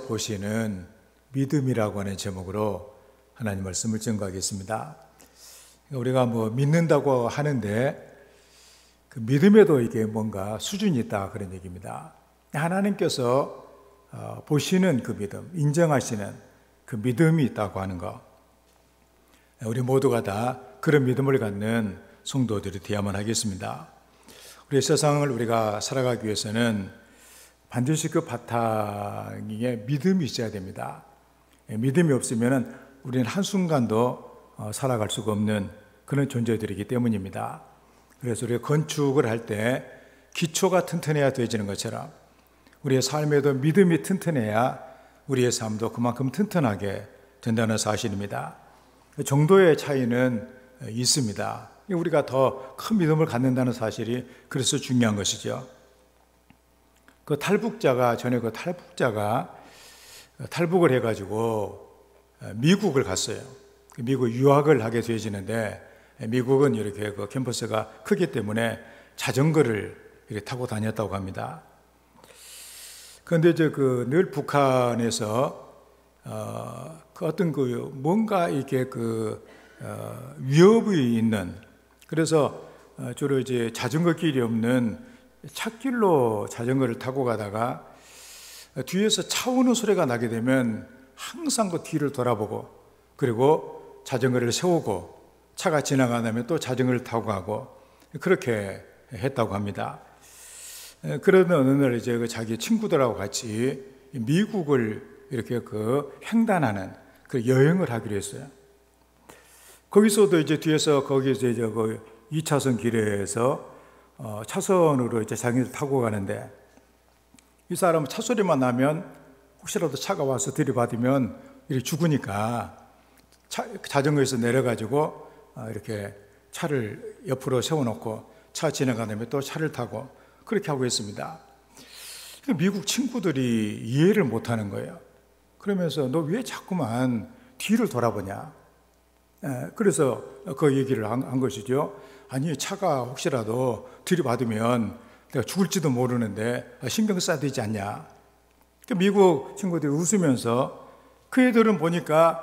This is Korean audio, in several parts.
보시는 믿음이라고 하는 제목으로 하나님 말씀을 증거하겠습니다. 우리가 믿는다고 하는데 그 믿음에도 이게 뭔가 수준이 있다 그런 얘기입니다. 하나님께서 보시는 그 믿음, 인정하시는 그 믿음이 있다고 하는 것, 우리 모두가 다 그런 믿음을 갖는 성도들이 되어야만 하겠습니다. 우리 세상을 우리가 살아가기 위해서는 반드시 그 바탕에 믿음이 있어야 됩니다. 믿음이 없으면 우리는 한순간도 살아갈 수가 없는 그런 존재들이기 때문입니다. 그래서 우리가 건축을 할 때 기초가 튼튼해야 되어지는 것처럼 우리의 삶에도 믿음이 튼튼해야 우리의 삶도 그만큼 튼튼하게 된다는 사실입니다. 정도의 차이는 있습니다. 우리가 더 큰 믿음을 갖는다는 사실이 그래서 중요한 것이죠. 전에 탈북을 해가지고 미국을 갔어요. 미국 유학을 하게 되어지는데 미국은 이렇게 그 캠퍼스가 크기 때문에 자전거를 이렇게 타고 다녔다고 합니다. 그런데 늘 북한에서 뭔가 이렇게 위협이 있는, 그래서 주로 이제 자전거 길이 없는 찻길로 자전거를 타고 가다가 뒤에서 차 오는 소리가 나게 되면 항상 그 뒤를 돌아보고, 그리고 자전거를 세우고 차가 지나가다면 또 자전거를 타고 가고 그렇게 했다고 합니다. 그러던 어느 날 이제 자기 친구들하고 같이 미국을 이렇게 횡단하는 그 여행을 하기로 했어요. 거기서도 이제 거기서 이제 2차선 길에서 차선으로 이제 자기를 타고 가는데, 이 사람은 차 소리만 나면 혹시라도 차가 와서 들이받으면 이렇게 죽으니까 자전거에서 내려가지고 이렇게 차를 옆으로 세워놓고 차 지나가다면 또 차를 타고 그렇게 하고 있습니다. 미국 친구들이 이해를 못하는 거예요. 그러면서 너 왜 자꾸만 뒤를 돌아보냐? 그래서 그 얘기를 한 것이죠. 아니, 차가 혹시라도 들이받으면 내가 죽을지도 모르는데 신경 써야 되지 않냐? 미국 친구들이 웃으면서 그 애들은 보니까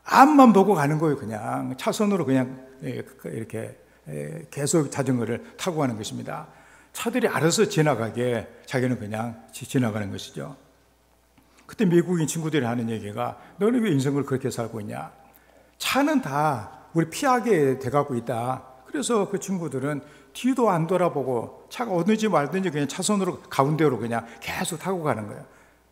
앞만 보고 가는 거예요. 그냥 차선으로 그냥 이렇게 계속 자전거를 타고 가는 것입니다. 차들이 알아서 지나가게 자기는 그냥 지나가는 것이죠. 그때 미국인 친구들이 하는 얘기가, 너는 왜 인생을 그렇게 살고 있냐? 차는 다 우리 피하게 돼가고 있다. 그래서 그 친구들은 뒤도 안 돌아보고 차가 오든지 말든지 그냥 차선으로 가운데로 그냥 계속 타고 가는 거예요.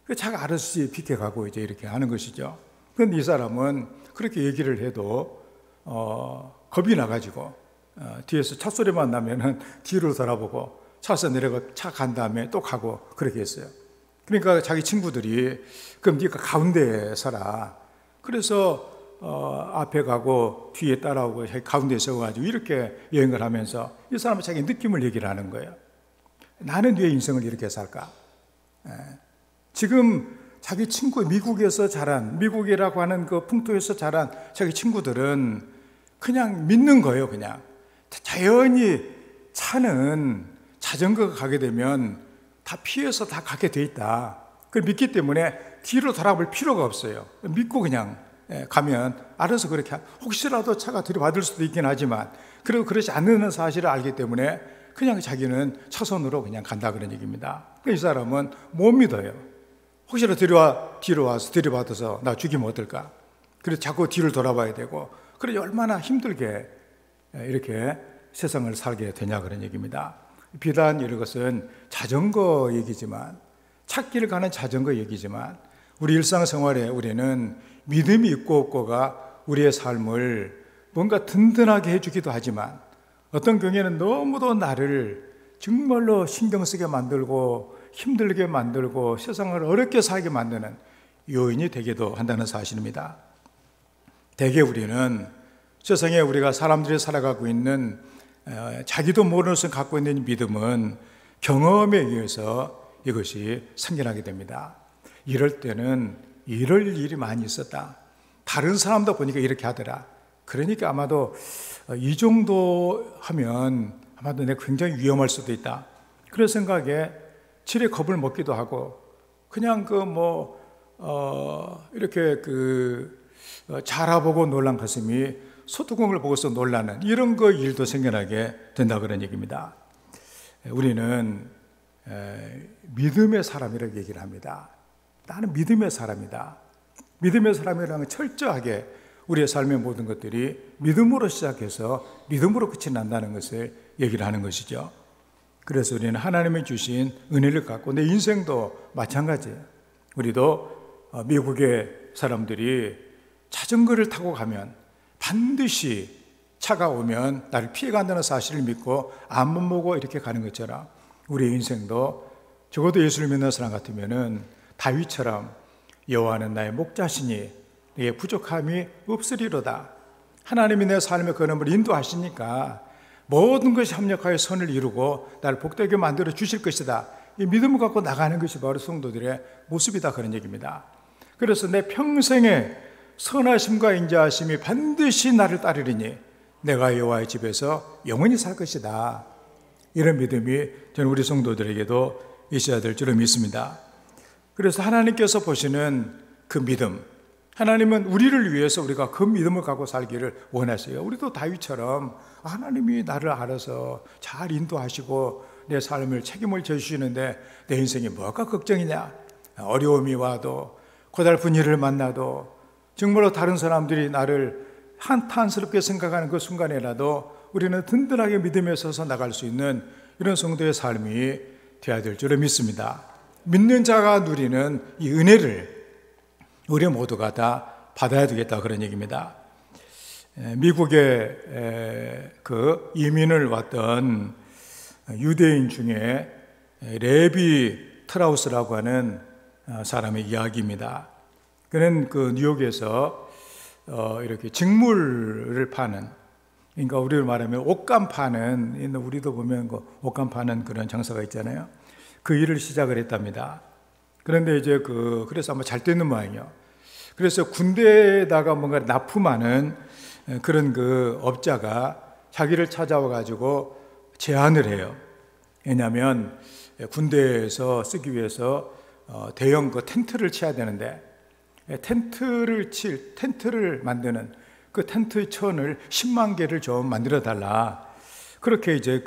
그 차가 알아서 비켜가고 이제 이렇게 하는 것이죠. 그런데 이 사람은 그렇게 얘기를 해도 겁이 나가지고 뒤에서 차 소리만 나면은 뒤로 돌아보고 차에서 내려가 차 간 다음에 또 가고 그렇게 했어요. 그러니까 자기 친구들이, 그럼 네가 가운데에 서라. 그래서 앞에 가고 뒤에 따라오고 가운데에 서가지고 이렇게 여행을 하면서 이 사람은 자기 느낌을 얘기를 하는 거예요. 나는 왜 인생을 이렇게 살까? 지금 자기 친구, 미국이라고 하는 그 풍토에서 자란 자기 친구들은 그냥 믿는 거예요. 그냥 자연히 차는 자전거가 가게 되면 다 피해서 다 가게 돼 있다. 그걸 믿기 때문에 뒤로 돌아볼 필요가 없어요. 믿고 그냥 가면 알아서 그렇게, 혹시라도 차가 들이받을 수도 있긴 하지만 그리고 그렇지 않는 사실을 알기 때문에 그냥 자기는 차선으로 그냥 간다 그런 얘기입니다. 이 사람은 못 믿어요. 혹시라도 뒤로 와서 들이받아서 나 죽이면 어떨까? 그래서 자꾸 뒤를 돌아봐야 되고, 그래 얼마나 힘들게 이렇게 세상을 살게 되냐 그런 얘기입니다. 비단 이런 것은 자전거 얘기지만, 찻길 가는 자전거 얘기지만, 우리 일상생활에 우리는 믿음이 있고 없고가 우리의 삶을 뭔가 든든하게 해주기도 하지만, 어떤 경우에는 너무도 나를 정말로 신경 쓰게 만들고 힘들게 만들고 세상을 어렵게 살게 만드는 요인이 되기도 한다는 사실입니다. 대개 우리는 세상에 우리가 사람들이 살아가고 있는 자기도 모르는 것을 갖고 있는 믿음은 경험에 의해서 이것이 생겨나게 됩니다. 이럴 때는 이럴 일이 많이 있었다. 다른 사람도 보니까 이렇게 하더라. 그러니까 아마도 이 정도 하면 아마도 내가 굉장히 위험할 수도 있다. 그런 생각에 칠에 겁을 먹기도 하고, 그냥 이렇게 자라보고 놀란 가슴이 소뚜껑을 보고서 놀라는 이런 일도 생겨나게 된다 그런 얘기입니다. 우리는 믿음의 사람이라고 얘기를 합니다. 나는 믿음의 사람이다. 믿음의 사람이라는 건 철저하게 우리의 삶의 모든 것들이 믿음으로 시작해서 믿음으로 끝이 난다는 것을 얘기를 하는 것이죠. 그래서 우리는 하나님이 주신 은혜를 갖고 내 인생도 마찬가지예요. 우리도 미국의 사람들이 자전거를 타고 가면 반드시 차가 오면 나를 피해간다는 사실을 믿고 앞만 보고 이렇게 가는 것처럼 우리의 인생도 적어도 예수를 믿는 사람 같으면은 다윗처럼 여호와는 나의 목자시니 내게 부족함이 없으리로다. 하나님이 내 삶의 걸음을 인도하시니까 모든 것이 합력하여 선을 이루고 나를 복되게 만들어 주실 것이다. 이 믿음을 갖고 나가는 것이 바로 성도들의 모습이다 그런 얘기입니다. 그래서 내 평생에 선하심과 인자하심이 반드시 나를 따르리니 내가 여호와의 집에서 영원히 살 것이다. 이런 믿음이 저는 우리 성도들에게도 있어야 될 줄을 믿습니다. 그래서 하나님께서 보시는 그 믿음, 하나님은 우리를 위해서 우리가 그 믿음을 갖고 살기를 원하세요. 우리도 다윗처럼 하나님이 나를 알아서 잘 인도하시고 내 삶을 책임을 져주시는데 내 인생이 뭐가 걱정이냐? 어려움이 와도 고달픈 일을 만나도 정말로 다른 사람들이 나를 한탄스럽게 생각하는 그 순간에라도 우리는 든든하게 믿음에 서서 나갈 수 있는 이런 성도의 삶이 되어야 될 줄을 믿습니다. 믿는 자가 누리는 이 은혜를 우리 모두가 다 받아야 되겠다 그런 얘기입니다. 미국에 이민을 왔던 유대인 중에 레비 트라우스라고 하는 사람의 이야기입니다. 그는 뉴욕에서 이렇게 직물을 파는, 그러니까 우리로 말하면 옷감 파는, 우리도 보면 옷감 파는 그런 장사가 있잖아요. 그 일을 시작을 했답니다. 그런데 이제 그래서 아마 잘 되는 모양이요. 그래서 군대에다가 뭔가 납품하는 그런 업자가 자기를 찾아와 가지고 제안을 해요. 왜냐하면 군대에서 쓰기 위해서 대형 텐트를 쳐야 되는데 텐트를 만드는 그 텐트 천을 10만 개를 좀 만들어 달라. 그렇게 이제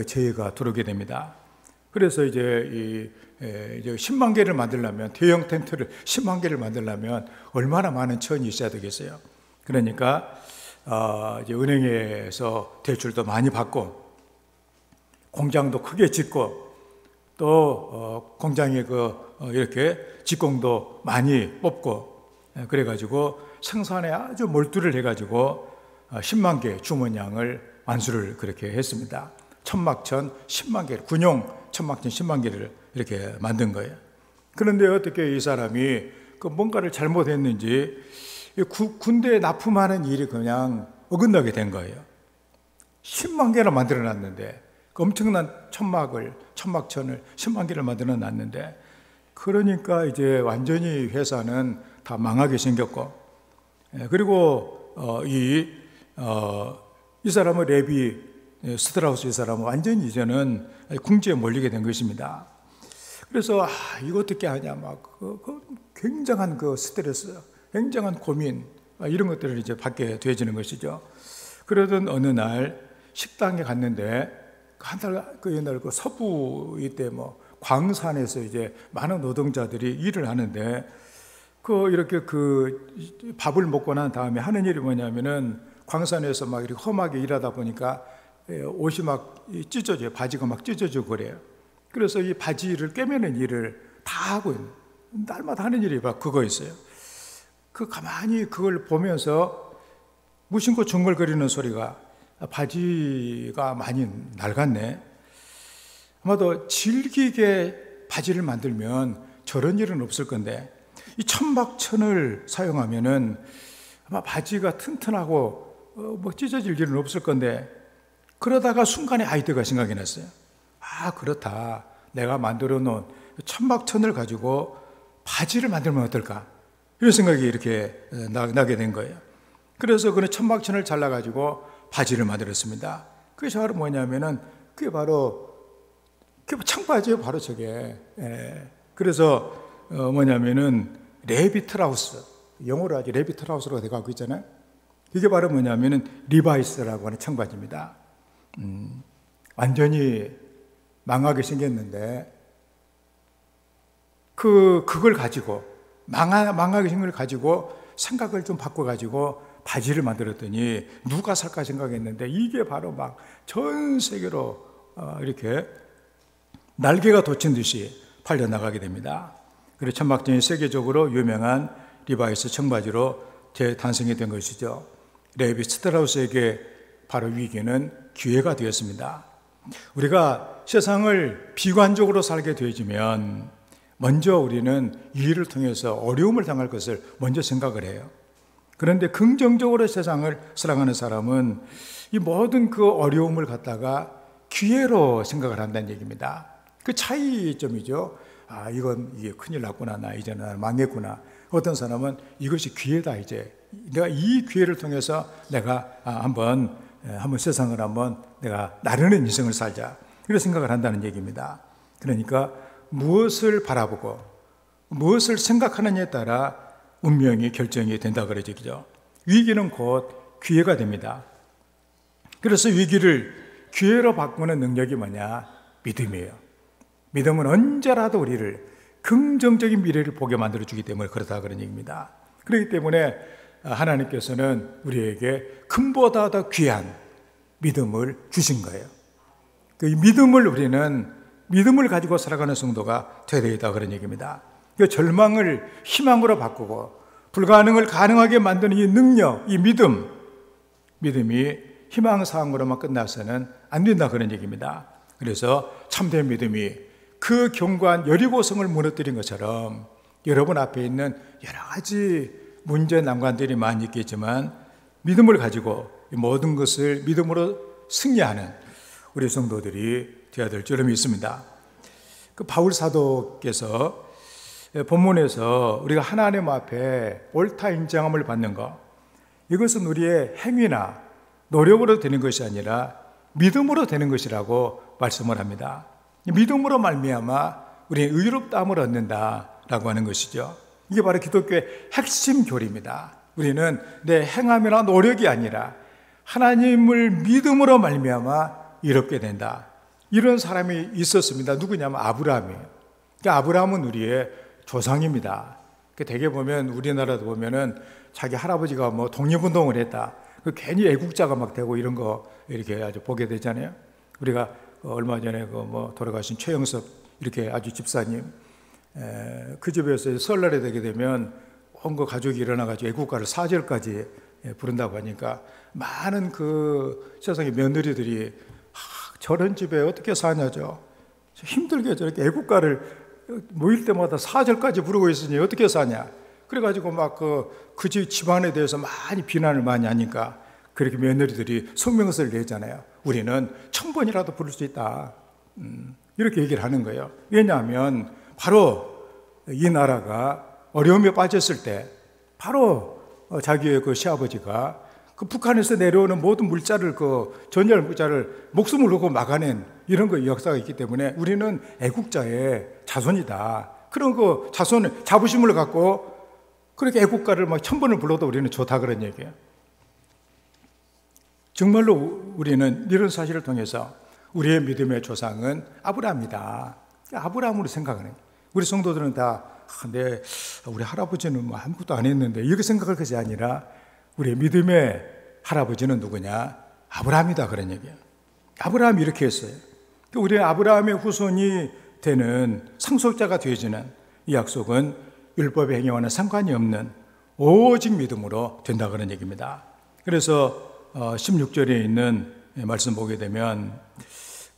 제의가 들어오게 됩니다. 그래서 이제 10만 개를 만들려면, 대형 텐트를 10만 개를 만들려면 얼마나 많은 천이 있어야 되겠어요. 그러니까 이제 은행에서 대출도 많이 받고 공장도 크게 짓고 또 공장에 이렇게 직공도 많이 뽑고 그래가지고 생산에 아주 몰두를 해가지고 10만 개 주문량을 완수를 그렇게 했습니다. 천막천 10만 개, 군용 천막천 10만 개를 이렇게 만든 거예요. 그런데 어떻게 이 사람이 뭔가를 잘못했는지 군대에 납품하는 일이 그냥 어긋나게 된 거예요. 10만 개나 만들어 놨는데 엄청난 천막천을 10만 개를 만들어 놨는데 그러니까 이제 완전히 회사는 다 망하게 생겼고 그리고 이 사람은 레비 스트라우스 이 사람은 완전히 이제는 궁지에 몰리게 된 것입니다. 그래서 이거 어떻게 하냐 굉장한 스트레스, 굉장한 고민 이런 것들을 이제 받게 되어지는 것이죠. 그러던 어느 날 식당에 갔는데 한 달 옛날 서부 이때 광산에서 이제 많은 노동자들이 일을 하는데 이렇게 밥을 먹고 난 다음에 하는 일이 뭐냐면은 광산에서 막 이렇게 험하게 일하다 보니까 옷이 막 찢어져요. 바지가 막 찢어지고 그래요. 그래서 이 바지를 꿰매는 일을 다 하고 있는, 날마다 하는 일이 막 그거 있어요. 가만히 그걸 보면서 무심코 중얼거리는 소리가 바지가 많이 낡았네. 아마도 질기게 바지를 만들면 저런 일은 없을 건데 이 천막천을 사용하면은 아마 바지가 튼튼하고 찢어질 일은 없을 건데 그러다가 순간에 아이디어가 생각이 났어요. 그렇다. 내가 만들어 놓은 천막천을 가지고 바지를 만들면 어떨까? 이런 생각이 이렇게 나게 된 거예요. 그래서 그 천막천을 잘라가지고 바지를 만들었습니다. 그게 바로 뭐냐면은 그게 바로 청바지예요. 바로 저게. 그래서 뭐냐면은 레비트라우스, 영어로 아주 레비트라우스로 돼가고 있잖아요. 이게 바로 뭐냐면은 리바이스라고 하는 청바지입니다. 완전히 망하게 생겼는데 그걸 가지고 망하게 생긴 걸 가지고 생각을 좀 바꿔가지고 바지를 만들었더니 누가 살까 생각했는데 이게 바로 막 전 세계로 이렇게 날개가 돋친 듯이 팔려나가게 됩니다. 그래서 천막전이 세계적으로 유명한 리바이스 청바지로 재탄생이 된 것이죠. 레비 스트라우스에게 바로 위기는 기회가 되었습니다. 우리가 세상을 비관적으로 살게 되어지면 먼저 우리는 이 일을 통해서 어려움을 당할 것을 먼저 생각을 해요. 그런데 긍정적으로 세상을 살아가는 사람은 이 모든 그 어려움을 갖다가 기회로 생각을 한다는 얘기입니다. 그 차이점이죠. 이게 큰일 났구나. 나 이제는 망했구나. 어떤 사람은 이것이 기회다. 이제 내가 이 기회를 통해서 내가 한번 세상을 한번 내가 나르는 인생을 살자. 이런 생각을 한다는 얘기입니다. 그러니까 무엇을 바라보고 무엇을 생각하느냐에 따라 운명이 결정이 된다 그러죠. 위기는 곧 기회가 됩니다. 그래서 위기를 기회로 바꾸는 능력이 뭐냐? 믿음이에요. 믿음은 언제라도 우리를 긍정적인 미래를 보게 만들어주기 때문에 그렇다 그런 얘기입니다. 그렇기 때문에 하나님께서는 우리에게 금보다 더 귀한 믿음을 주신 거예요. 그 믿음을 우리는 믿음을 가지고 살아가는 성도가 되어야 되겠다 그런 얘기입니다. 그 절망을 희망으로 바꾸고 불가능을 가능하게 만드는 이 능력, 이 믿음이 희망사항으로만 끝나서는 안 된다 그런 얘기입니다. 그래서 참된 믿음이 그 견고한 여리고성을 무너뜨린 것처럼 여러분 앞에 있는 여러 가지 문제 난관들이 많이 있겠지만 믿음을 가지고 모든 것을 믿음으로 승리하는 우리 성도들이 되어야 될 줄을 믿습니다. 그 바울 사도께서 본문에서 우리가 하나님 앞에 옳다 인정함을 받는 것, 이것은 우리의 행위나 노력으로 되는 것이 아니라 믿음으로 되는 것이라고 말씀을 합니다. 믿음으로 말미암아 우리는 의롭다함을 얻는다라고 하는 것이죠. 이게 바로 기독교의 핵심 교리입니다. 우리는 내 행함이나 노력이 아니라 하나님을 믿음으로 말미암아 의롭게 된다. 이런 사람이 있었습니다. 누구냐면 아브라함이에요. 그러니까 아브라함은 우리의 조상입니다. 대개 보면 우리나라도 보면은 자기 할아버지가 뭐 독립운동을 했다. 괜히 애국자가 막 되고 이런 거 이렇게 아주 보게 되잖아요. 우리가 얼마 전에 돌아가신 최영섭 이렇게 아주 집사님, 그 집에서 설날에 되게 되면 온 거 가족이 일어나가지고 애국가를 4절까지 부른다고 하니까 많은 그 세상의 며느리들이 저런 집에 어떻게 사냐죠. 힘들게 저렇게 애국가를 모일 때마다 4절까지 부르고 있으니 어떻게 사냐. 그래가지고 막 그 집안에 대해서 많이 비난을 많이 하니까 그렇게 며느리들이 성명서를 내잖아요. 우리는 1000번이라도 부를 수 있다. 이렇게 얘기를 하는 거예요. 왜냐하면 바로 이 나라가 어려움에 빠졌을 때 바로 자기의 그 시아버지가 그 북한에서 내려오는 모든 물자를 전열 물자를 목숨을 걸고 막아낸 이런 그 역사가 있기 때문에 우리는 애국자의 자손이다. 그런 그 자손을 자부심을 갖고 그렇게 애국가를 막 1000번을 불러도 우리는 좋다 그런 얘기예요. 정말로 우리는 이런 사실을 통해서 우리의 믿음의 조상은 아브라함이다. 아브라함으로 생각하는 거예요. 우리 성도들은 다 우리 할아버지는 뭐 아무것도 안 했는데 이렇게 생각할 것이 아니라 우리의 믿음의 할아버지는 누구냐? 아브라함이다 그런 얘기예요. 아브라함이 이렇게 했어요. 우리는 아브라함의 후손이 되는 상속자가 되어지는 이 약속은 율법의 행위와는 상관이 없는 오직 믿음으로 된다 그런 얘기입니다. 그래서 16절에 있는 말씀 보게 되면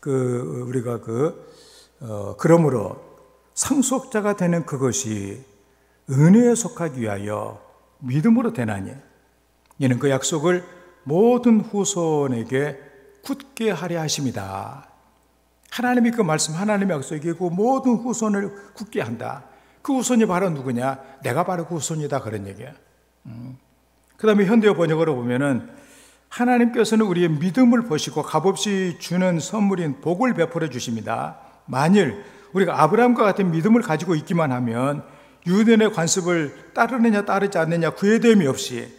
우리가 그러므로 상속자가 되는 그것이 은혜에 속하기 위하여 믿음으로 되나니 이는 그 약속을 모든 후손에게 굳게 하려 하심이다. 하나님이 그 말씀, 하나님의 약속이고 모든 후손을 굳게 한다. 그 후손이 바로 누구냐? 내가 바로 그 후손이다 그런 얘기야. 그 다음에 현대어 번역으로 보면은 하나님께서는 우리의 믿음을 보시고 값없이 주는 선물인 복을 베풀어 주십니다. 만일 우리가 아브라함과 같은 믿음을 가지고 있기만 하면 유대인의 관습을 따르느냐 따르지 않느냐 구애됨이 없이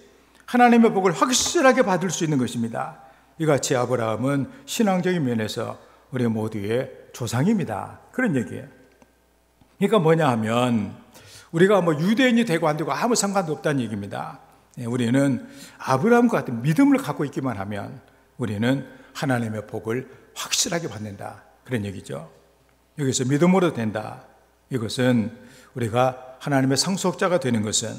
하나님의 복을 확실하게 받을 수 있는 것입니다. 이같이 아브라함은 신앙적인 면에서 우리 모두의 조상입니다. 그런 얘기예요. 그러니까 뭐냐 하면 우리가 유대인이 되고 안 되고 아무 상관도 없다는 얘기입니다. 우리는 아브라함과 같은 믿음을 갖고 있기만 하면 우리는 하나님의 복을 확실하게 받는다. 그런 얘기죠. 여기서 믿음으로 된다. 이것은 우리가 하나님의 상속자가 되는 것은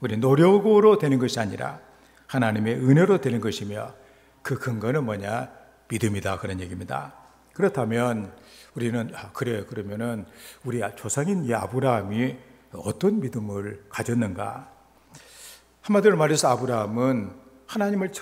우리 노력으로 되는 것이 아니라 하나님의 은혜로 되는 것이며 그 근거는 뭐냐? 믿음이다. 그런 얘기입니다. 그렇다면 우리는 그러면은 우리 조상인 이 아브라함이 어떤 믿음을 가졌는가? 한마디로 말해서 아브라함은 하나님을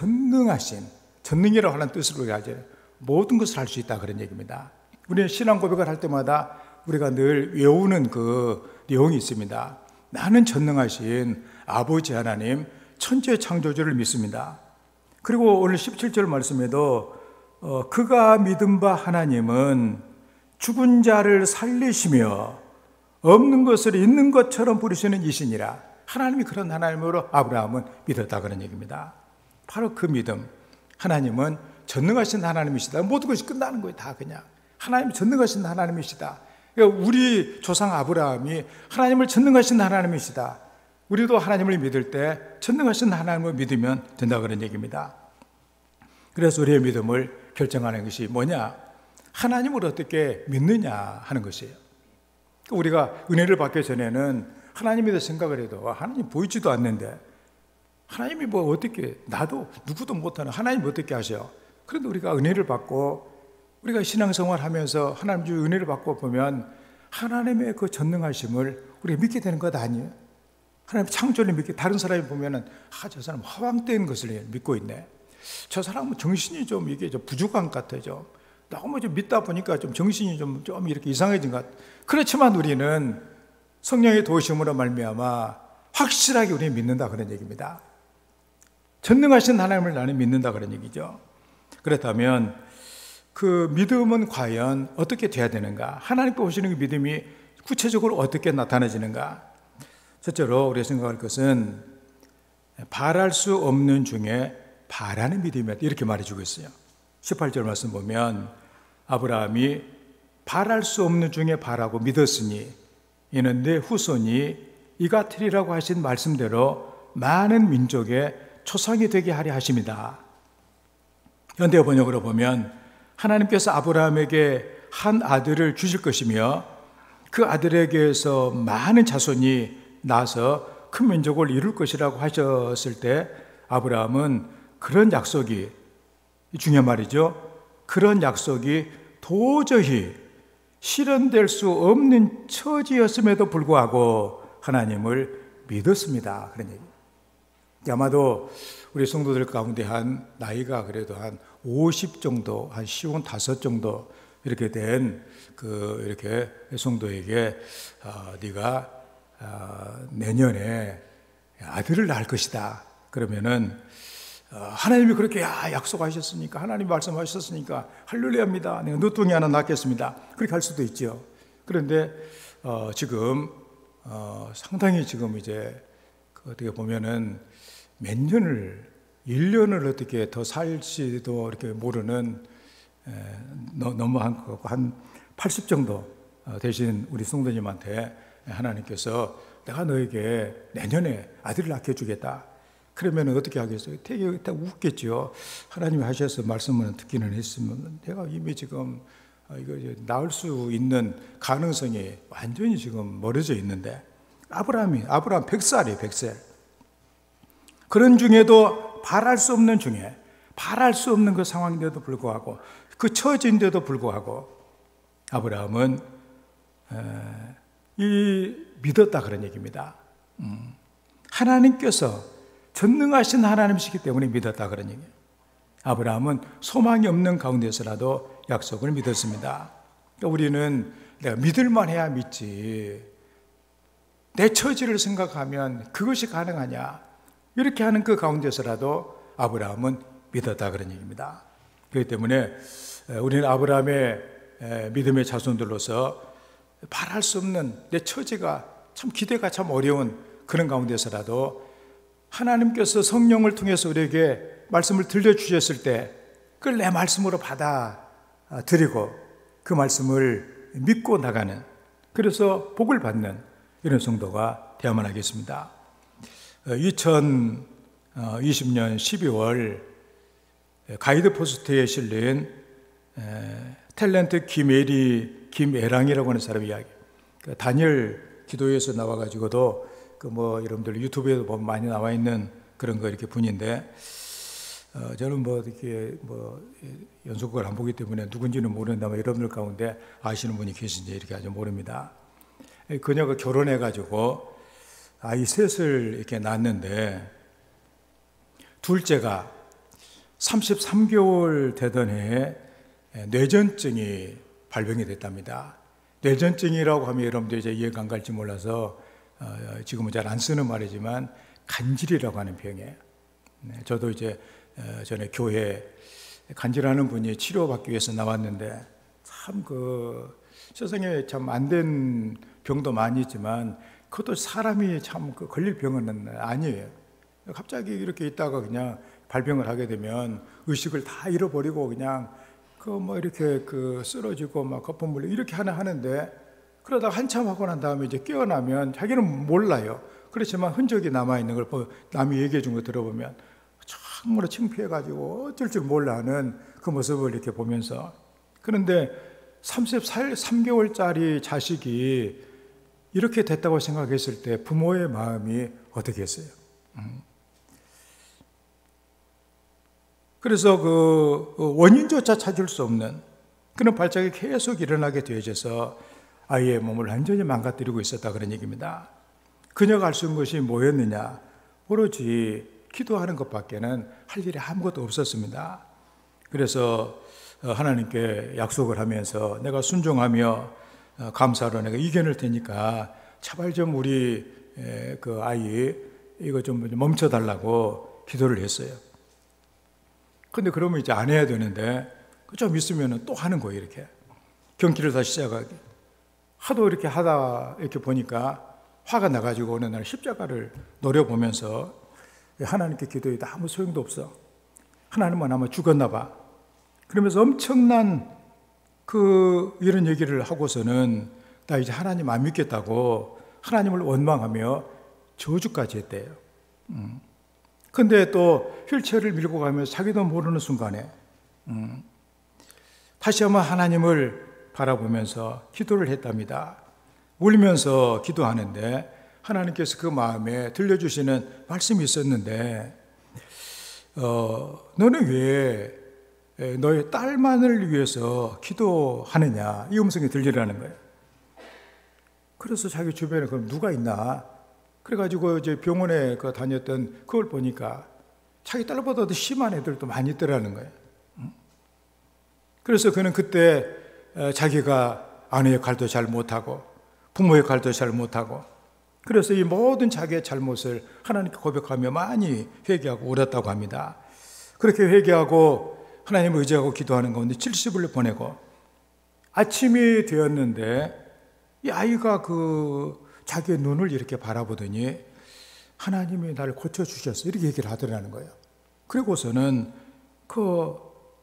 전능이라고 하는 뜻으로 가져 모든 것을 할 수 있다. 그런 얘기입니다. 우리는 신앙 고백을 할 때마다 우리가 늘 외우는 그 내용이 있습니다. 나는 전능하신 아버지 하나님 천지의 창조주를 믿습니다. 그리고 오늘 17절 말씀에도 그가 믿은 바 하나님은 죽은 자를 살리시며 없는 것을 있는 것처럼 부르시는 이시니라. 하나님이 그런 하나님으로 아브라함은 믿었다. 그런 얘기입니다. 바로 그 믿음. 하나님은 전능하신 하나님이시다. 모든 것이 끝나는 거예요. 다 그냥 하나님 전능하신 하나님이시다. 그러니까 우리 조상 아브라함이 하나님을 전능하신 하나님이시다. 우리도 하나님을 믿을 때 전능하신 하나님을 믿으면 된다. 그런 얘기입니다. 그래서 우리의 믿음을 결정하는 것이 뭐냐? 하나님을 어떻게 믿느냐 하는 것이에요. 우리가 은혜를 받기 전에는 하나님에 대해 생각을 해도 하나님 보이지도 않는데 하나님이 어떻게 나도 누구도 못하는 하나님 어떻게 하셔? 그런데 우리가 은혜를 받고 우리가 신앙생활 하면서 하나님 주 은혜를 받고 보면 하나님의 그 전능하심을 우리가 믿게 되는 것 아니에요? 하나님 창조를 믿게 다른 사람이 보면은 저 사람 허황된 것을 믿고 있네. 저 사람은 정신이 좀 이게 좀 부족한 것 같아요. 너무 좀 믿다 보니까 좀 정신이 좀 이렇게 이상해진 것 같아요. 그렇지만 우리는 성령의 도우심으로 말미암아 확실하게 우리는 믿는다. 그런 얘기입니다. 전능하신 하나님을 나는 믿는다. 그런 얘기죠. 그렇다면 그 믿음은 과연 어떻게 돼야 되는가? 하나님께 오시는 그 믿음이 구체적으로 어떻게 나타나지는가? 첫째로 우리가 생각할 것은 바랄 수 없는 중에 바라는 믿음이다. 이렇게 말해주고 있어요. 18절 말씀 보면 아브라함이 바랄 수 없는 중에 바라고 믿었으니 이는 내 후손이 이같으리라고 하신 말씀대로 많은 민족의 초상이 되게 하려 하심이다. 현대 번역으로 보면 하나님께서 아브라함에게 한 아들을 주실 것이며 그 아들에게서 많은 자손이 나서 큰 민족을 이룰 것이라고 하셨을 때 아브라함은 그런 약속이 중요한 말이죠. 그런 약속이 도저히 실현될 수 없는 처지였음에도 불구하고 하나님을 믿었습니다. 그런 얘기. 아마도 우리 성도들 가운데 한 나이가 그래도 한 50 정도, 한 55 정도 이렇게 된 이렇게 성도에게 네가 내년에 아들을 낳을 것이다. 그러면은 하나님이 그렇게 약속하셨으니까 하나님 말씀하셨으니까 할렐루야입니다. 내가 누뚱이 하나 낳겠습니다. 그렇게 할 수도 있죠. 그런데 지금 상당히 지금 이제 어떻게 보면은 몇 년을 1년을 어떻게 더 살지도 이렇게 모르는 너무 한 80 정도 되신 우리 성도님한테 하나님께서 내가 너에게 내년에 아들을 낳게 주겠다. 그러면 어떻게 하겠어요? 되게 딱 웃겠죠. 하나님이 하셔서 말씀을 듣기는 했으면 내가 이미 지금 이거 낳을 수 있는 가능성이 완전히 지금 멀어져 있는데 아브라함 100살이에요. 100살. 그런 중에도 바랄 수 없는 중에 바랄 수 없는 그 상황인데도 불구하고 그 처지인데도 불구하고 아브라함은 믿었다 그런 얘기입니다. 하나님께서 전능하신 하나님이시기 때문에 믿었다 그런 얘기예요. 아브라함은 소망이 없는 가운데서라도 약속을 믿었습니다. 그러니까 우리는 내가 믿을만 해야 믿지 내 처지를 생각하면 그것이 가능하냐 이렇게 하는 그 가운데서라도 아브라함은 믿었다 그런 얘기입니다. 그렇기 때문에 우리는 아브라함의 믿음의 자손들로서 바랄 수 없는 내 처지가 참 기대가 참 어려운 그런 가운데서라도 하나님께서 성령을 통해서 우리에게 말씀을 들려주셨을 때 그걸 내 말씀으로 받아들이고 그 말씀을 믿고 나가는, 그래서 복을 받는 이런 성도가 되어야만 하겠습니다. 2020년 12월 가이드 포스트에 실린 탤런트 김애랑이라고 하는 사람의 이야기, 다니엘 기도에서 나와가지고도 여러분들 유튜브에도 보면 많이 나와 있는 그런 거 이렇게 분인데, 저는 이렇게 연속극을 안 보기 때문에 누군지는 모르는데 여러분들 가운데 아시는 분이 계신지 이렇게 아주 모릅니다. 그녀가 결혼해가지고 아이 셋을 이렇게 낳았는데, 둘째가 33개월 되던 해에 뇌전증이 발병이 됐답니다. 뇌전증이라고 하면 여러분들 이제 이해가 안 갈지 몰라서 지금은 잘 안 쓰는 말이지만 간질이라고 하는 병이에요. 저도 이제 전에 교회 간질하는 분이 치료받기 위해서 나왔는데, 참 세상에 참 안 된 병도 많이 있지만 그것도 사람이 참 걸릴 병은 아니에요. 갑자기 이렇게 있다가 그냥 발병을 하게 되면 의식을 다 잃어버리고 그냥 이렇게 쓰러지고 거품 물리고 이렇게 하는데, 그러다가 한참 하고 난 다음에 이제 깨어나면 자기는 몰라요. 그렇지만 흔적이 남아있는 걸 남이 얘기해 준 거 들어보면 정말로 창피해가지고 어쩔 줄 몰라 하는 그 모습을 이렇게 보면서, 그런데 33개월짜리 자식이 이렇게 됐다고 생각했을 때 부모의 마음이 어떻겠어요? 그래서 원인조차 찾을 수 없는 그런 발작이 계속 일어나게 되어져서 아이의 몸을 완전히 망가뜨리고 있었다, 그런 얘기입니다. 그녀가 할 수 있는 것이 뭐였느냐? 오로지 기도하는 것밖에는 할 일이 아무것도 없었습니다. 그래서 하나님께 약속을 하면서 내가 순종하며 감사로 내가 이겨낼 테니까 제발 좀 우리 그 아이 이거 좀 멈춰달라고 기도를 했어요. 근데 그러면 이제 안 해야 되는데 좀 있으면 또 하는 거예요. 이렇게 경기를 다시 시작하기. 하도 이렇게 하다 이렇게 보니까 화가 나가지고 어느 날 십자가를 노려보면서 하나님께 기도해도 아무 소용도 없어. 하나님은 아마 죽었나 봐. 그러면서 엄청난 이런 얘기를 하고서는 나 이제 하나님 안 믿겠다고 하나님을 원망하며 저주까지 했대요. 근데 또 휠체어를 밀고 가면서 자기도 모르는 순간에 다시 한번 하나님을 바라보면서 기도를 했답니다. 울면서 기도하는데 하나님께서 그 마음에 들려주시는 말씀이 있었는데, 너는 왜 너의 딸만을 위해서 기도하느냐, 이 음성이 들리라는 거예요. 그래서 자기 주변에 그럼 누가 있나? 그래가지고 이제 병원에 다녔던 그걸 보니까 자기 딸보다도 심한 애들도 많이 있더라는 거예요. 그래서 그는 그때 자기가 아내의 역할도 잘 못하고 부모의 역할도 잘 못하고, 그래서 이 모든 자기의 잘못을 하나님께 고백하며 많이 회개하고 울었다고 합니다. 그렇게 회개하고 하나님을 의지하고 기도하는 가운데 70을 보내고 아침이 되었는데 이 아이가 자기의 눈을 이렇게 바라보더니 하나님이 나를 고쳐주셨어, 이렇게 얘기를 하더라는 거예요. 그리고서는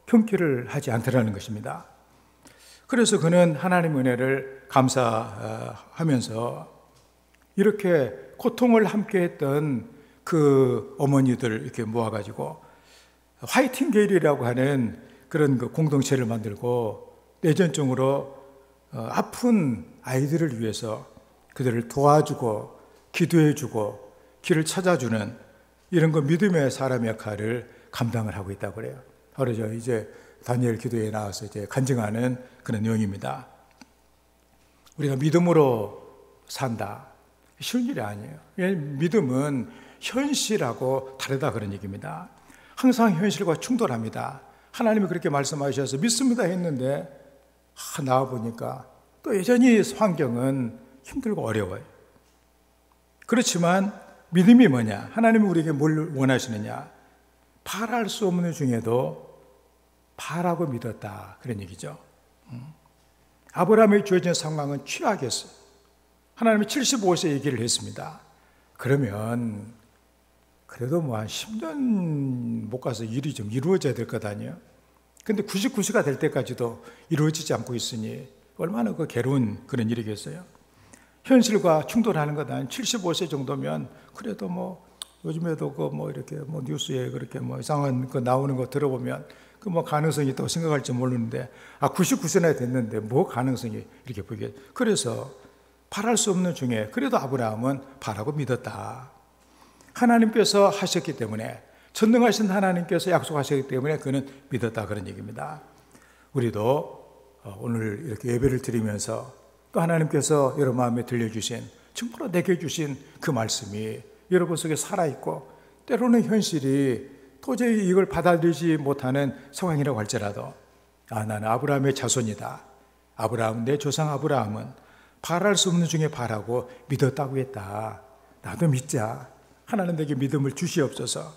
경기를 하지 않더라는 것입니다. 그래서 그는 하나님 은혜를 감사하면서 이렇게 고통을 함께 했던 그 어머니들 이렇게 모아가지고 화이팅게일이라고 하는 그런 공동체를 만들고 뇌전증으로 아픈 아이들을 위해서 그들을 도와주고 기도해주고 길을 찾아주는 이런 믿음의 사람의 역할을 감당을 하고 있다고 그래요. 바로 이제 다니엘 기도에 나와서 이제 간증하는 그런 내용입니다. 우리가 믿음으로 산다. 쉬운 일이 아니에요. 믿음은 현실하고 다르다, 그런 얘기입니다. 항상 현실과 충돌합니다. 하나님이 그렇게 말씀하셔서 믿습니다 했는데 나와보니까 또 여전히 환경은 힘들고 어려워요. 그렇지만 믿음이 뭐냐? 하나님이 우리에게 뭘 원하시느냐? 바랄 수 없는 중에도 바라고 믿었다, 그런 얘기죠. 아브라함에게 주어진 상황은 최악이었어요. 하나님이 75세 얘기를 했습니다. 그러면 그래도 뭐 한 10년 못 가서 일이 좀 이루어져야 될 것 아니에요? 근데 99세가 될 때까지도 이루어지지 않고 있으니 얼마나 그 괴로운 그런 일이겠어요? 현실과 충돌하는 것 아니에요? 75세 정도면 그래도 뭐 요즘에도 그 뭐 이렇게 뭐 뉴스에 그렇게 뭐 이상한 거 나오는 거 들어보면 그 뭐 가능성이 있다고 생각할지 모르는데 99세나 됐는데 뭐 가능성이 이렇게 보이게. 그래서 바랄 수 없는 중에 그래도 아브라함은 바라고 믿었다. 하나님께서 하셨기 때문에, 전능하신 하나님께서 약속하셨기 때문에 그는 믿었다, 그런 얘기입니다. 우리도 오늘 이렇게 예배를 드리면서 또 하나님께서 여러분 마음에 들려주신, 정말로 내게 주신 그 말씀이 여러분 속에 살아있고, 때로는 현실이 도저히 이걸 받아들이지 못하는 상황이라고 할지라도 나는 아브라함의 자손이다, 아브라함, 내 조상 아브라함은 바랄 수 없는 중에 바라고 믿었다고 했다. 나도 믿자. 하나님 내게 믿음을 주시옵소서.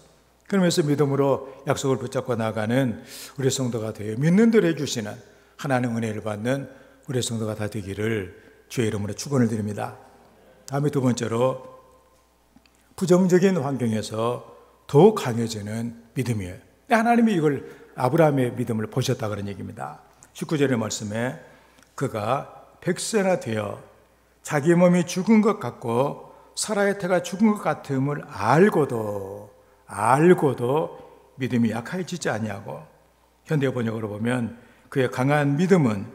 그러면서 믿음으로 약속을 붙잡고 나가는 우리 성도가 되어 믿는 대로 해주시는 하나님 은혜를 받는 우리 성도가 다 되기를 주의 이름으로 축원을 드립니다. 다음에 두 번째로, 부정적인 환경에서 더욱 강해지는 믿음이에요. 하나님이 이걸 아브라함의 믿음을 보셨다, 그런 얘기입니다. 19절의 말씀에 그가 100세나 되어 자기 몸이 죽은 것 같고 사라의 태가 죽은 것 같음을 알고도 믿음이 약해지지 아니하고, 현대 번역으로 보면 그의 강한 믿음은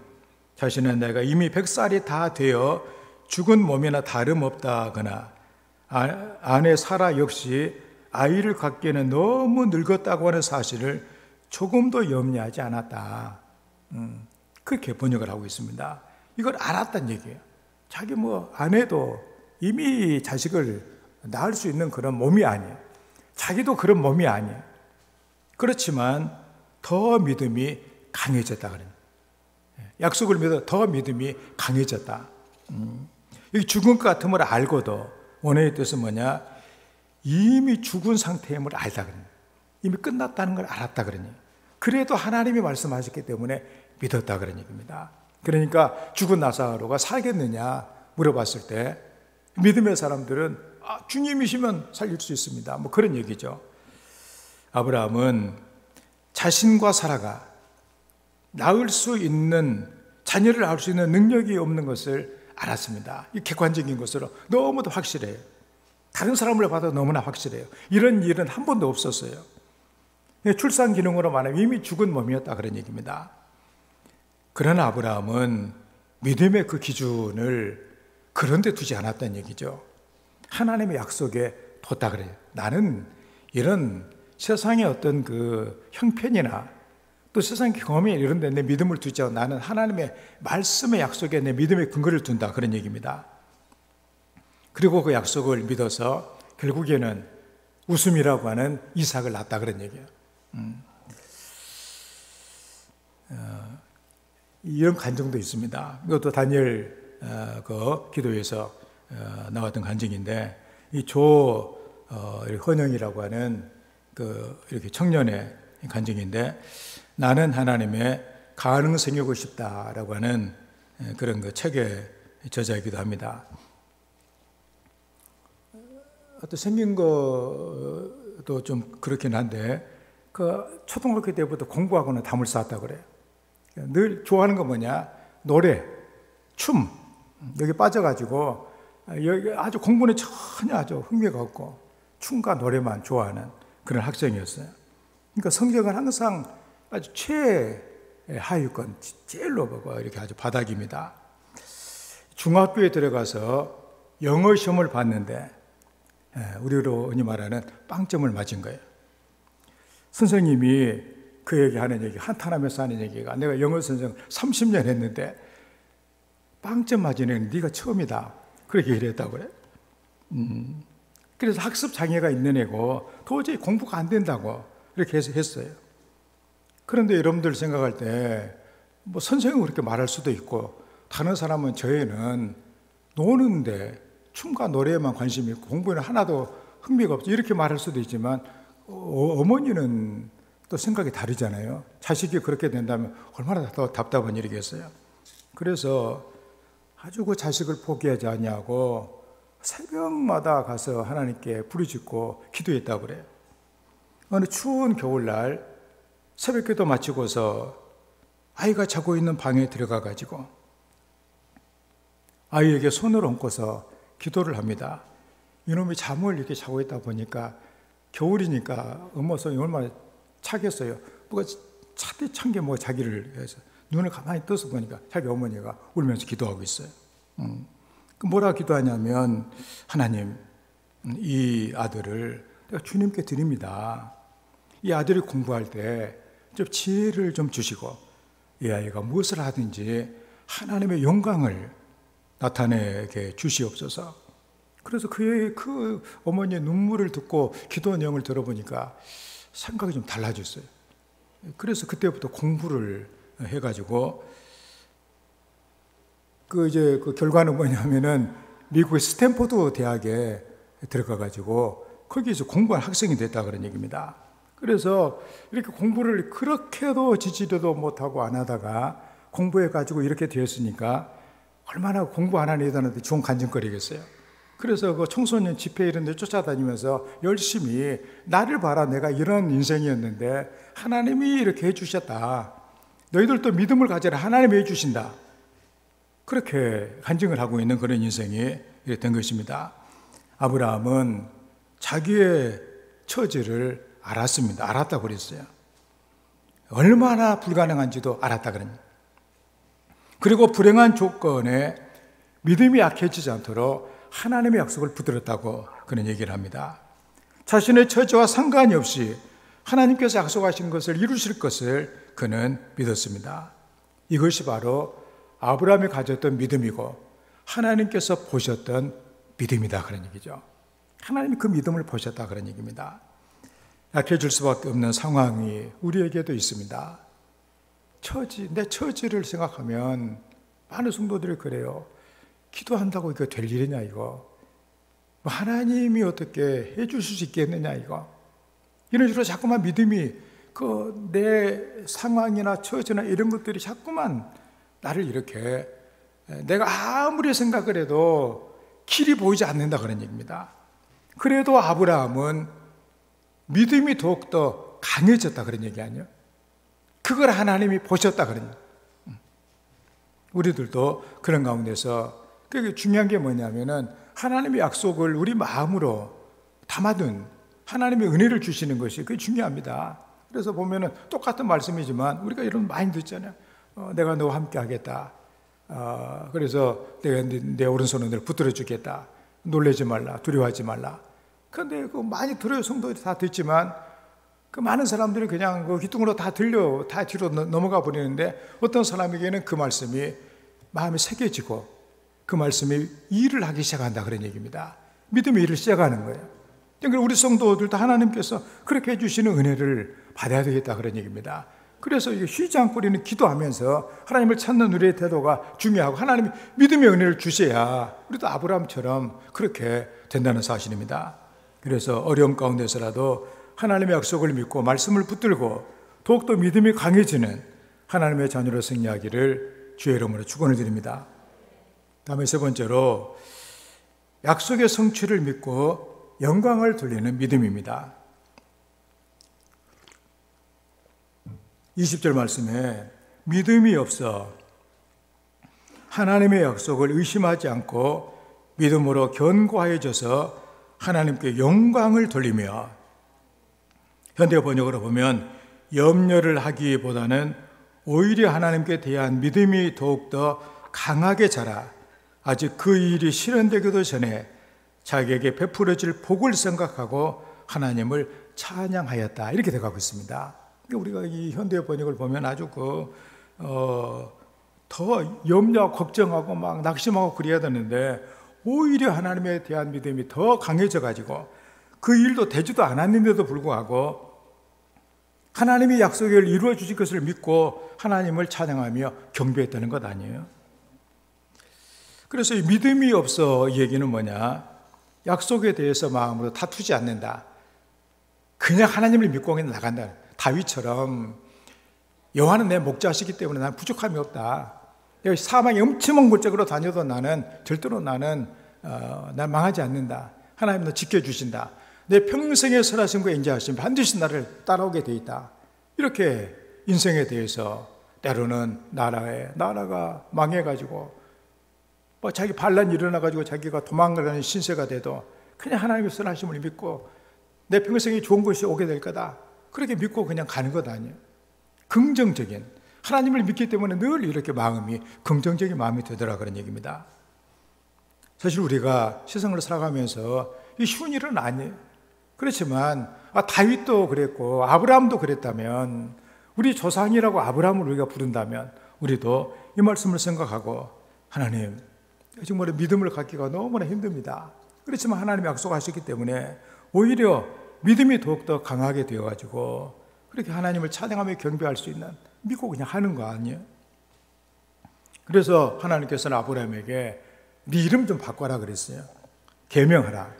자신의 나이가 이미 100살이 다 되어 죽은 몸이나 다름없다거나 아내 사라 역시 아이를 갖기에는 너무 늙었다고 하는 사실을 조금도 염려하지 않았다. 그렇게 번역을 하고 있습니다. 이걸 알았다는 얘기예요. 자기 뭐 아내도 이미 자식을 낳을 수 있는 그런 몸이 아니에요. 자기도 그런 몸이 아니에요. 그렇지만 더 믿음이 강해졌다 그래요. 약속을 믿어 더 믿음이 강해졌다. 여기 죽은 것 같음을 알고도, 원어의 뜻은 뭐냐? 이미 죽은 상태임을 알다 그래요. 이미 끝났다는 걸 알았다 그러니. 그래도 하나님이 말씀하셨기 때문에 믿었다 그런 얘기입니다. 그러니까 죽은 나사로가 살겠느냐 물어봤을 때 믿음의 사람들은 주님이시면 살릴 수 있습니다, 뭐 그런 얘기죠. 아브라함은 자신과 사라가 낳을 수 있는, 자녀를 낳을 수 있는 능력이 없는 것을 알았습니다. 이 객관적인 것으로 너무도 확실해요. 다른 사람을 봐도 너무나 확실해요. 이런 일은 한 번도 없었어요. 출산 기능으로 말하면 이미 죽은 몸이었다 그런 얘기입니다. 그러나 아브라함은 믿음의 그 기준을 그런 데 두지 않았다는 얘기죠. 하나님의 약속에 뒀다 그래요. 나는 이런 세상의 어떤 그 형편이나 또 세상 경험이 이런 데 내 믿음을 두지 않고 나는 하나님의 말씀의 약속에 내 믿음의 근거를 둔다, 그런 얘기입니다. 그리고 그 약속을 믿어서 결국에는 웃음이라고 하는 이삭을 낳았다, 그런 얘기예요. 이런 간증도 있습니다. 이것도 다니엘 그 기도에서 나왔던 간증인데, 이 헌영이라고 하는 그 이렇게 청년의 간증인데, 나는 하나님의 가능성이고 싶다라고 하는 그런 그 책의 저자이기도 합니다. 또 생긴 것도 좀 그렇긴 한데, 그 초등학교 때부터 공부하고는 담을 쌓았다고 그래요. 늘 좋아하는 건 뭐냐? 노래, 춤, 여기 빠져가지고 여기 아주 공부는 전혀 아주 흥미가 없고 춤과 노래만 좋아하는 그런 학생이었어요. 그러니까 성적은 항상 아주 최하위권, 제일 높고 이렇게 아주 바닥입니다. 중학교에 들어가서 영어 시험을 봤는데 우리로 흔히 말하는 빵점을 맞은 거예요. 선생님이 그에게 하는 얘기, 한탄하면서 하는 얘기가, 내가 영어 선생 30년 했는데 빵점 맞은 애는 네가 처음이다, 그렇게 얘기를 했다고 그래. 그래서 학습 장애가 있는 애고 도저히 공부가 안 된다고 이렇게 해서 했어요. 그런데 여러분들 생각할 때 뭐 선생은 그렇게 말할 수도 있고, 다른 사람은 저 애는 노는데 춤과 노래에만 관심이 있고 공부에는 하나도 흥미가 없지, 이렇게 말할 수도 있지만 어머니는 또 생각이 다르잖아요. 자식이 그렇게 된다면 얼마나 더 답답한 일이겠어요. 그래서 아주 그 자식을 포기하지 않냐고 새벽마다 가서 하나님께 부르짖고 기도했다고 그래요. 어느 추운 겨울날 새벽기도 마치고서 아이가 자고 있는 방에 들어가 가지고 아이에게 손을 얹고서 기도를 합니다. 이놈이 잠을 이렇게 자고 있다 보니까 겨울이니까 음모성이 얼마나 차겠어요. 누가 차디 찬 게 뭐 자기를 해서 눈을 가만히 떠서 보니까 자기 어머니가 울면서 기도하고 있어요. 뭐라 기도하냐면, 하나님, 이 아들을 내가 주님께 드립니다. 이 아들이 공부할 때 좀 지혜를 좀 주시고 이 아이가 무엇을 하든지 하나님의 영광을 나타내게 주시옵소서. 그래서 그 어머니의 눈물을 듣고 기도 내용을 들어보니까 생각이 좀 달라졌어요. 그래서 그때부터 공부를 해가지고 그 결과는 뭐냐면은 미국의 스탠포드 대학에 들어가가지고 거기에서 공부한 학생이 됐다 그런 얘기입니다. 그래서 이렇게 공부를 그렇게도 지지도 못하고 안 하다가 공부해가지고 이렇게 되었으니까 얼마나 공부 안 하는 애들한테 좋은 간증거리겠어요. 그래서 그 청소년 집회 이런 데 쫓아다니면서 열심히 나를 봐라, 내가 이런 인생이었는데 하나님이 이렇게 해주셨다. 너희들도 믿음을 가져라, 하나님이 해주신다. 그렇게 간증을 하고 있는 그런 인생이 된 것입니다. 아브라함은 자기의 처지를 알았습니다. 알았다고 그랬어요. 얼마나 불가능한지도 알았다 그럽니다. 그리고 불행한 조건에 믿음이 약해지지 않도록 하나님의 약속을 붙들었다고 그런 얘기를 합니다. 자신의 처지와 상관이 없이 하나님께서 약속하신 것을 이루실 것을 그는 믿었습니다. 이것이 바로 아브라함이 가졌던 믿음이고 하나님께서 보셨던 믿음이다 그런 얘기죠. 하나님이 그 믿음을 보셨다 그런 얘기입니다. 약해질 수밖에 없는 상황이 우리에게도 있습니다. 내 처지를 생각하면 많은 성도들이 그래요. 기도한다고 이거 될 일이냐 이거. 하나님이 어떻게 해주실 수 있겠느냐 이거. 이런 식으로 자꾸만 믿음이 내 상황이나 처지나 이런 것들이 자꾸만 나를 이렇게 내가 아무리 생각을 해도 길이 보이지 않는다 그런 얘기입니다. 그래도 아브라함은 믿음이 더욱더 강해졌다 그런 얘기 아니에요? 그걸 하나님이 보셨다 그런 얘기. 우리들도 그런 가운데서 그게 중요한 게 뭐냐면은 하나님의 약속을 우리 마음으로 담아둔 하나님의 은혜를 주시는 것이 그게 중요합니다. 그래서 보면은 똑같은 말씀이지만 우리가 이런 많이 듣잖아요. 내가 너와 함께 하겠다. 그래서 내가 내 오른손을 늘 붙들어 주겠다. 놀라지 말라. 두려워하지 말라. 그런데 많이 들어요. 성도들이 다 듣지만 그 많은 사람들이 그냥 귀뚱으로 다 뒤로 넘어가 버리는데 어떤 사람에게는 그 말씀이 마음에 새겨지고 그 말씀이 일을 하기 시작한다 그런 얘기입니다. 믿음의 일을 시작하는 거예요. 그러니까 우리 성도들도 하나님께서 그렇게 해주시는 은혜를 받아야 되겠다 그런 얘기입니다. 그래서 쉬지 않고 우리는 기도하면서 하나님을 찾는 우리의 태도가 중요하고 하나님이 믿음의 은혜를 주셔야 우리도 아브라함처럼 그렇게 된다는 사실입니다. 그래서 어려움 가운데서라도 하나님의 약속을 믿고 말씀을 붙들고 더욱더 믿음이 강해지는 하나님의 자녀로 승리하기를 주의 이름으로 축원을 드립니다. 다음에 세 번째로 약속의 성취를 믿고 영광을 돌리는 믿음입니다. 20절 말씀에 믿음이 없어 하나님의 약속을 의심하지 않고 믿음으로 견고해져서 하나님께 영광을 돌리며, 현대 번역으로 보면 염려를 하기보다는 오히려 하나님께 대한 믿음이 더욱더 강하게 자라 아직 그 일이 실현되기도 전에 자기에게 베풀어질 복을 생각하고 하나님을 찬양하였다 이렇게 돼가고 있습니다. 우리가 이 현대 번역을 보면 아주 더 염려하고 걱정하고 막 낙심하고 그래야 되는데 오히려 하나님에 대한 믿음이 더 강해져 가지고 그 일도 되지도 않았는데도 불구하고 하나님이 약속을 이루어 주실 것을 믿고 하나님을 찬양하며 경배했다는 것 아니에요? 그래서 이 믿음이 없어 이 얘기는 뭐냐? 약속에 대해서 마음으로 다투지 않는다. 그냥 하나님을 믿고 그냥 나간다. 다윗처럼 여호와는 내 목자시기 때문에 난 부족함이 없다. 내가 사망의 엄청난 골짜기로 다녀도 절대로 난 망하지 않는다. 하나님 너 지켜주신다. 내 평생의 선하심과 인자하심 반드시 나를 따라오게 돼 있다. 이렇게 인생에 대해서 때로는 나라가 망해가지고 자기 반란 일어나가지고 자기가 도망가는 신세가 돼도 그냥 하나님의 선하심을 믿고 내 평생에 좋은 것이 오게 될 거다. 그렇게 믿고 그냥 가는 것 아니에요. 긍정적인 하나님을 믿기 때문에 늘 이렇게 마음이 긍정적인 마음이 되더라 그런 얘기입니다. 사실 우리가 세상을 살아가면서 이 쉬운 일은 아니에요. 그렇지만 다윗도 그랬고 아브라함도 그랬다면 우리 조상이라고 아브라함을 우리가 부른다면 우리도 이 말씀을 생각하고 하나님 정말 믿음을 갖기가 너무나 힘듭니다. 그렇지만 하나님이 약속하셨기 때문에 오히려 믿음이 더욱더 강하게 되어가지고 그렇게 하나님을 찬양하며 경배할 수 있는 믿고 그냥 하는 거 아니에요? 그래서 하나님께서는 아브라함에게 네 이름 좀 바꿔라 그랬어요. 계명하라.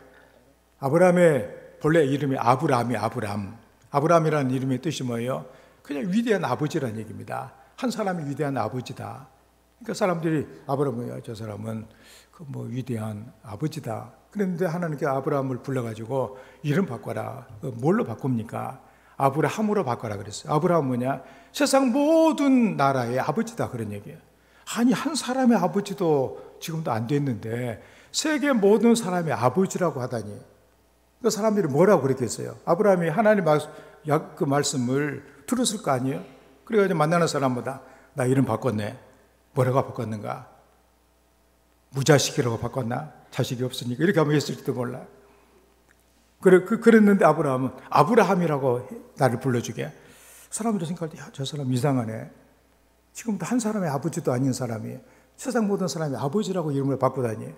아브라함의 본래 이름이 아브람. 아브람이라는 이름의 뜻이 뭐예요? 그냥 위대한 아버지라는 얘기입니다. 한 사람이 위대한 아버지다. 그러니까 사람들이 아브라함이야, 저 사람은 위대한 아버지다. 그런데 하나님께 아브라함을 불러가지고 이름 바꿔라. 뭘로 바꿉니까? 아브라함으로 바꿔라 그랬어요. 아브라함은 뭐냐? 세상 모든 나라의 아버지다 그런 얘기예요. 아니 한 사람의 아버지도 지금도 안 됐는데 세계 모든 사람의 아버지라고 하다니 그 사람들이 뭐라고 그랬겠어요? 아브라함이 하나님 그 말씀을 들었을 거 아니에요? 그래가지고 만나는 사람마다 나 이름 바꿨네. 뭐라고 바꿨는가? 무자식이라고 바꿨나? 자식이 없으니까 이렇게 하면 했을지도 몰라. 그랬는데 아브라함은 아브라함이라고 나를 불러주게. 사람들이 생각할 때 저 사람 이상하네. 지금도 한 사람의 아버지도 아닌 사람이 세상 모든 사람이 아버지라고 이름을 바꾸다니.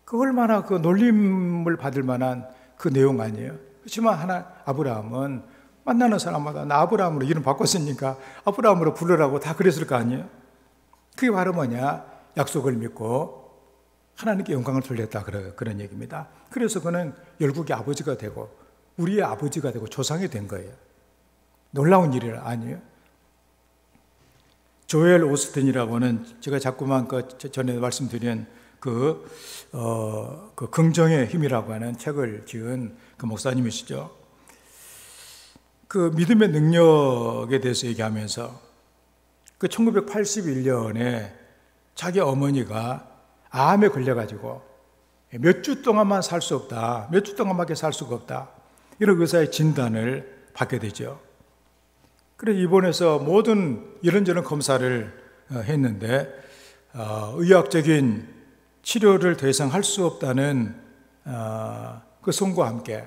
그 얼마나 그 놀림을 받을 만한 그 내용 아니에요? 그렇지만 아브라함은 만나는 사람마다 나 아브라함으로 이름 바꿨으니까 아브라함으로 부르라고 다 그랬을 거 아니에요? 그게 바로 뭐냐? 약속을 믿고 하나님께 영광을 돌렸다 그런 얘기입니다. 그래서 그는 열국의 아버지가 되고 우리의 아버지가 되고 조상이 된 거예요. 놀라운 일이 아니에요? 조엘 오스틴이라고는 제가 자꾸만 전에 말씀드린 그 긍정의 힘이라고 하는 책을 지은 그 목사님이시죠. 그 믿음의 능력에 대해서 얘기하면서 그 1981년에 자기 어머니가 암에 걸려가지고 몇 주 동안만 살 수 없다. 몇 주 동안밖에 살 수가 없다. 이런 의사의 진단을 받게 되죠. 그래서 입원해서 모든 이런저런 검사를 했는데 의학적인 치료를 더 이상 할 수 없다는 그 선고와 함께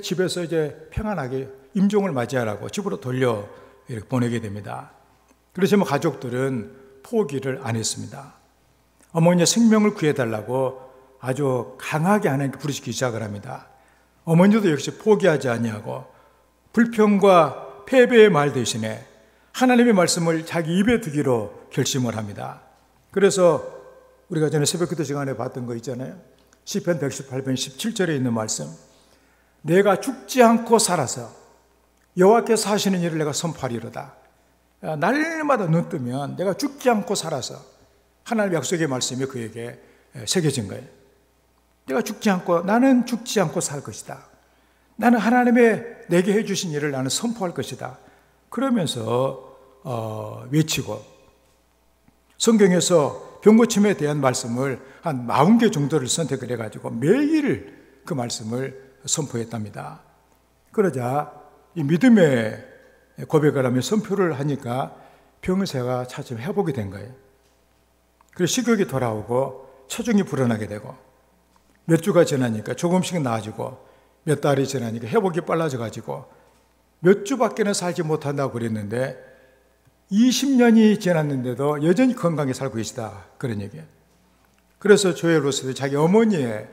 집에서 이제 평안하게 임종을 맞이하라고 집으로 돌려 이렇게 보내게 됩니다. 그렇지만 가족들은 포기를 안 했습니다. 어머니의 생명을 구해달라고 아주 강하게 하나님께 부르시기 시작을 합니다. 어머니도 역시 포기하지 아니하고 불평과 패배의 말 대신에 하나님의 말씀을 자기 입에 두기로 결심을 합니다. 그래서 우리가 전에 새벽기도 시간에 봤던 거 있잖아요. 시편 118편 17절에 있는 말씀. 내가 죽지 않고 살아서 여호와께서 하시는 일을 내가 선포하리로다. 날마다 눈 뜨면 내가 죽지 않고 살아서 하나님의 약속의 말씀이 그에게 새겨진 거예요. 나는 죽지 않고 살 것이다. 나는 하나님의 내게 해주신 일을 나는 선포할 것이다. 그러면서 외치고 성경에서 병고침에 대한 말씀을 한 40개 정도를 선택을 해가지고 매일 그 말씀을 선포했답니다. 그러자 이 믿음의 고백을 하며 선포를 하니까 병세가 차츰 회복이 된 거예요. 그래서 식욕이 돌아오고 체중이 불어나게 되고 몇 주가 지나니까 조금씩 나아지고 몇 달이 지나니까 회복이 빨라져가지고 몇 주밖에는 살지 못한다고 그랬는데 20년이 지났는데도 여전히 건강히 살고 계시다 그런 얘기예요. 그래서 조엘 오스틴이 자기 어머니의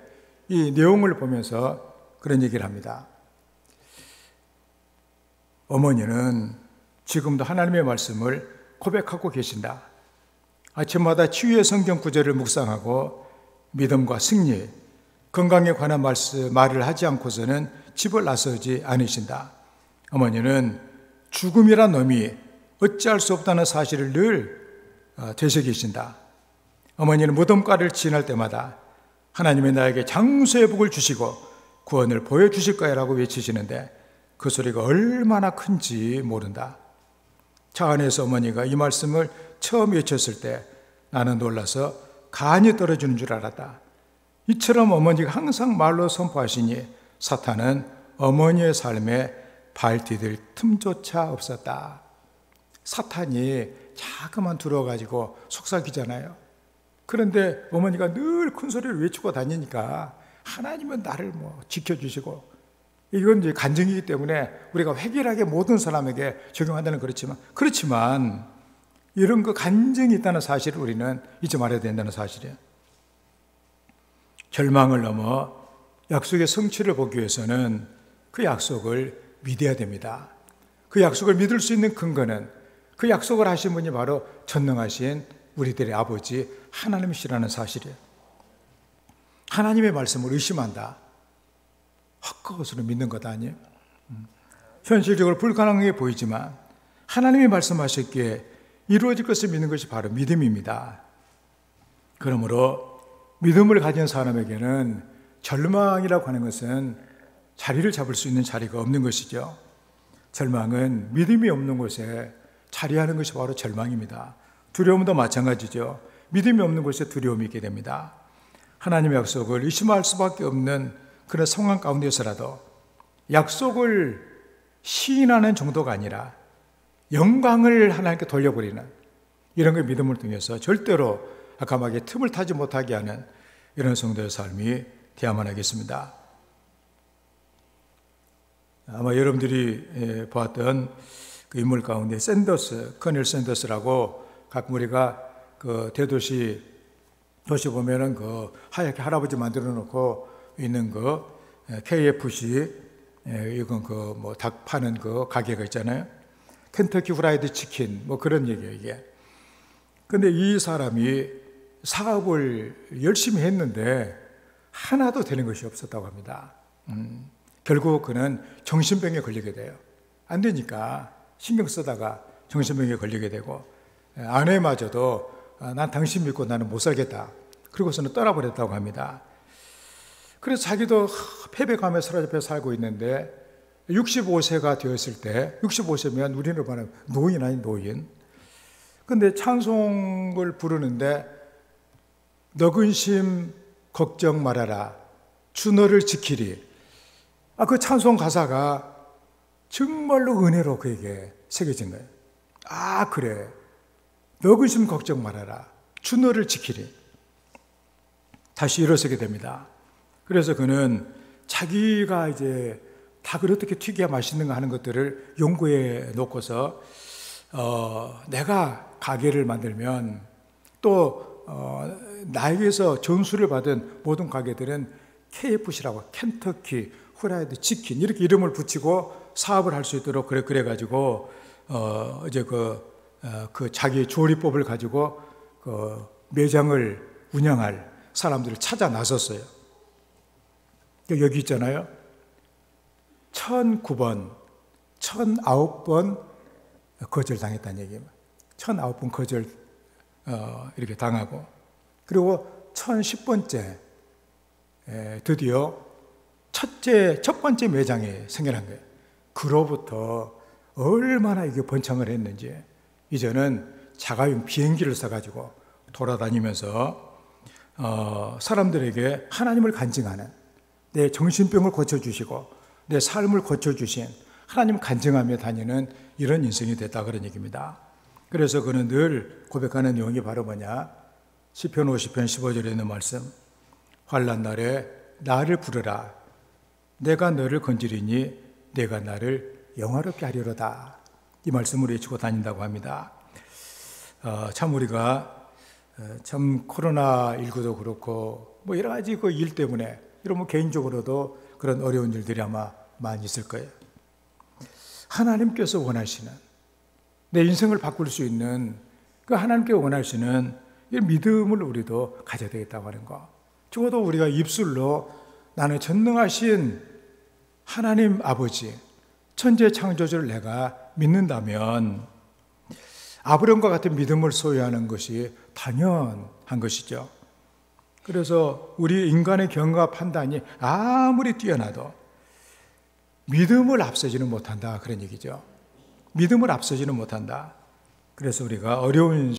이 내용을 보면서 그런 얘기를 합니다. 어머니는 지금도 하나님의 말씀을 고백하고 계신다. 아침마다 치유의 성경 구절을 묵상하고 믿음과 승리, 건강에 관한 말을 하지 않고서는 집을 나서지 않으신다. 어머니는 죽음이란 놈이 어찌할 수 없다는 사실을 늘 되새기신다. 어머니는 무덤가를 지날 때마다 하나님이 나에게 장수의 복을 주시고 구원을 보여주실 거야 라고 외치시는데 그 소리가 얼마나 큰지 모른다. 차 안에서 어머니가 이 말씀을 처음 외쳤을 때 나는 놀라서 간이 떨어지는 줄 알았다. 이처럼 어머니가 항상 말로 선포하시니 사탄은 어머니의 삶에 발 디딜 틈조차 없었다. 사탄이 자꾸만 들어가지고 속삭이잖아요. 그런데 어머니가 늘 큰 소리를 외치고 다니니까 하나님은 나를 지켜주시고, 이건 이제 간증이기 때문에 우리가 획일하게 모든 사람에게 적용한다는 그렇지만 이런 그 간증이 있다는 사실을 우리는 잊지 말아야 된다는 사실이에요. 절망을 넘어 약속의 성취를 보기 위해서는 그 약속을 믿어야 됩니다. 그 약속을 믿을 수 있는 근거는 그 약속을 하신 분이 바로 전능하신 우리들의 아버지 하나님이시라는 사실이에요. 하나님의 말씀을 의심한다. 헛것으로 믿는 것 아니에요? 현실적으로 불가능해 보이지만 하나님이 말씀하셨기에 이루어질 것을 믿는 것이 바로 믿음입니다. 그러므로 믿음을 가진 사람에게는 절망이라고 하는 것은 자리를 잡을 수 있는 자리가 없는 것이죠. 절망은 믿음이 없는 곳에 자리하는 것이 바로 절망입니다. 두려움도 마찬가지죠. 믿음이 없는 곳에 두려움이 있게 됩니다. 하나님의 약속을 의심할 수밖에 없는 그런 상황 가운데서라도 약속을 시인하는 정도가 아니라 영광을 하나님께 돌려버리는 이런 걸 믿음을 통해서 절대로 아까마게 틈을 타지 못하게 하는 이런 성도의 삶이 되어야만 하겠습니다. 아마 여러분들이 보았던 그 인물 가운데 커넬 샌더스라고 가끔 우리가 그 대도시 도시 보면은 그 하얗게 할아버지 만들어 놓고 있는 그 KFC 이건 그 닭 파는 그 가게가 있잖아요. 켄터키 프라이드 치킨 그런 얘기예요, 이게. 근데 이 사람이 사업을 열심히 했는데 하나도 되는 것이 없었다고 합니다. 결국 그는 정신병에 걸리게 돼요. 안 되니까 신경 쓰다가 정신병에 걸리게 되고 아내마저도 난 당신 믿고 나는 못 살겠다. 그러고서는 떠나버렸다고 합니다. 그래서 자기도 패배감에 사로잡혀 살고 있는데 65세가 되었을 때 65세면 우리는 말하면 노인 아닌 노인. 근데 찬송을 부르는데 너근심 걱정 말아라 주 너를 지키리. 그 찬송 가사가 정말로 은혜로 그에게 새겨진 거예요. 그래. 너근심 걱정 말아라. 주 너를 지키리. 다시 일어서게 됩니다. 그래서 그는 자기가 이제 닭을 어떻게 튀겨야 맛있는가 하는 것들을 연구해 놓고서 내가 가게를 만들면 또 나에게서 전수를 받은 모든 가게들은 KFC라고 켄터키 프라이드 치킨 이렇게 이름을 붙이고 사업을 할 수 있도록 그래가지고 이제 그 자기 조리법을 가지고 그 매장을 운영할 사람들을 찾아 나섰어요. 여기 있잖아요. 1009번, 1009번 거절당했다는 얘기입니다. 1009번 거절 이렇게 당하고 그리고 1010번째 드디어 첫 번째 매장이 생겨난 거예요. 그로부터 얼마나 이게 번창을 했는지 이제는 자가용 비행기를 사가지고 돌아다니면서 사람들에게 하나님을 간증하는 내 정신병을 고쳐주시고 내 삶을 고쳐주신 하나님을 간증하며 다니는 이런 인생이 됐다 그런 얘기입니다. 그래서 그는 늘 고백하는 내용이 바로 뭐냐? 시편 50편 15절에 있는 말씀 환난 날에 나를 부르라 내가 너를 건지리니 내가 나를 영화롭게 하리로다. 이 말씀을 외치고 다닌다고 합니다. 참 우리가 참 코로나19도 그렇고 여러 가지 그 일 때문에 이런 개인적으로도 그런 어려운 일들이 아마 많이 있을 거예요. 하나님께서 원하시는 내 인생을 바꿀 수 있는 그 하나님께서 원하시는 이 믿음을 우리도 가져야 되겠다고 하는 거. 적어도 우리가 입술로 나는 전능하신 하나님 아버지 천재 창조주를 내가 믿는다면 아브라함과 같은 믿음을 소유하는 것이 당연한 것이죠. 그래서 우리 인간의 경과 판단이 아무리 뛰어나도 믿음을 앞서지는 못한다, 그런 얘기죠. 믿음을 앞서지는 못한다. 그래서 우리가 어려운